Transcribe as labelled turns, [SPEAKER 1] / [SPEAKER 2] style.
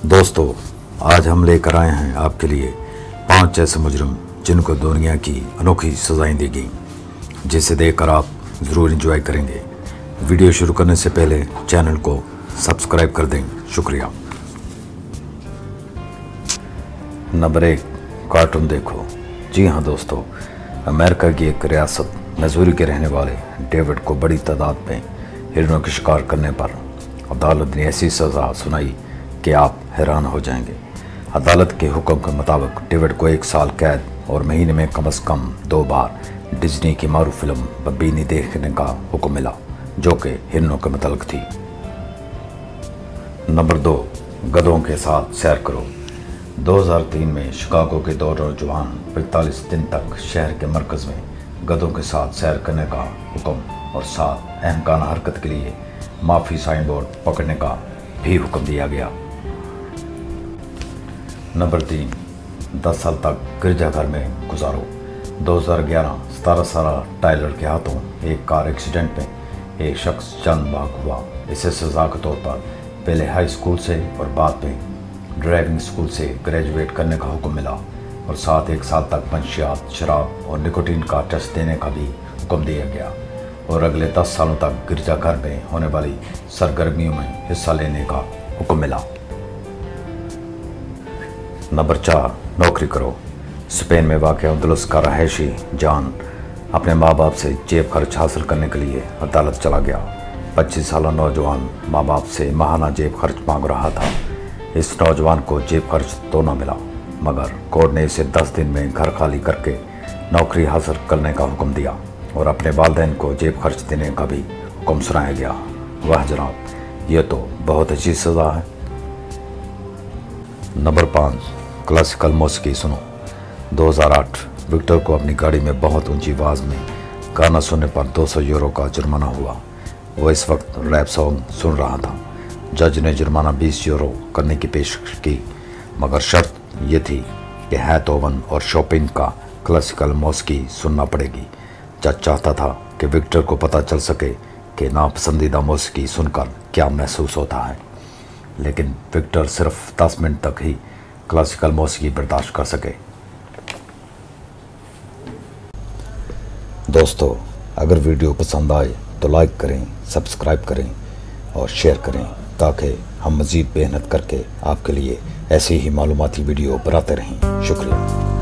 [SPEAKER 1] दोस्तों, आज हम लेकर आए हैं आपके लिए 5 ऐसे मुजरिम जिनको दुनिया की अनोखी सजाएं दी गई, जिसे देखकर आप ज़रूर एंजॉय करेंगे। वीडियो शुरू करने से पहले चैनल को सब्सक्राइब कर दें। शुक्रिया। नंबर 1, कार्टून देखो। जी हाँ दोस्तों, अमेरिका की एक रियासत मिज़ूरी के रहने वाले डेविड को बड़ी तादाद में हिरणों का शिकार करने पर अदालत ने ऐसी सज़ा सुनाई कि आप हैरान हो जाएंगे। अदालत के हुक्म के मुताबिक डेविड को 1 साल कैद और महीने में कम से कम 2 बार डिज्नी की मारूफ फिल्म बब्बीनी देखने का हुक्म मिला, जो कि हिरणों के मुतालिक थी। नंबर 2, गधों के साथ सैर करो। 2003 में शिकागो के 2 नौजवान 45 दिन तक शहर के मरकज़ में गधों के साथ सैर करने का हुक्म और 7 अहमकाना हरकत के लिए माफ़ी साइन बोर्ड पकड़ने का भी हुक्म दिया गया। नंबर 3, 10 साल तक गिरजाघर में गुजारो। 2011 17 साल टाइलर के हाथों एक कार एक्सीडेंट में एक शख्स जान बहक हुआ। इसे सज़ा के तौर पर पहले हाई स्कूल से और बाद में ड्राइविंग स्कूल से ग्रेजुएट करने का हुक्म मिला और साथ 1 साल तक मंशियात, शराब और निकोटीन का टेस्ट देने का भी हुक्म दिया गया और अगले 10 सालों तक गिरजाघर में होने वाली सरगर्मियों में हिस्सा लेने का हुक्म मिला। नंबर 4, नौकरी करो। स्पेन में वाक़ अंदलुस का रहायशी जान अपने माँ बाप से जेब खर्च हासिल करने के लिए अदालत चला गया। 25 साल नौजवान माँ बाप से माहाना जेब खर्च मांग रहा था। इस नौजवान को जेब खर्च तो न मिला, मगर कोर्ट ने इसे 10 दिन में घर खाली करके नौकरी हासिल करने का हुक्म दिया और अपने वालिदैन को जेब खर्च देने का भी हुक्म सुनाया गया। वाह जनाब, यह तो बहुत अच्छी सज़ा है। नंबर 5, क्लासिकल मौसीकी सुनो। 2008 विक्टर को अपनी गाड़ी में बहुत ऊंची आवाज़ में गाना सुनने पर 200 यूरो का जुर्माना हुआ। वो इस वक्त रैप सॉन्ग सुन रहा था। जज ने जुर्माना 20 यूरो करने की पेशकश की, मगर शर्त ये थी कि हैतोवन और शॉपिंग का क्लासिकल मौसीकी सुनना पड़ेगी। जज चाहता था कि विक्टर को पता चल सके कि नापसंदीदा मौसीकी सुनकर क्या महसूस होता है, लेकिन विक्टर सिर्फ 10 मिनट तक ही क्लासिकल मौसीकी बर्दाश्त कर सके। दोस्तों, अगर वीडियो पसंद आए तो लाइक करें, सब्सक्राइब करें और शेयर करें, ताकि हम मज़ीद मेहनत करके आपके लिए ऐसी ही मालूमाती वीडियो बनाते रहें। शुक्रिया।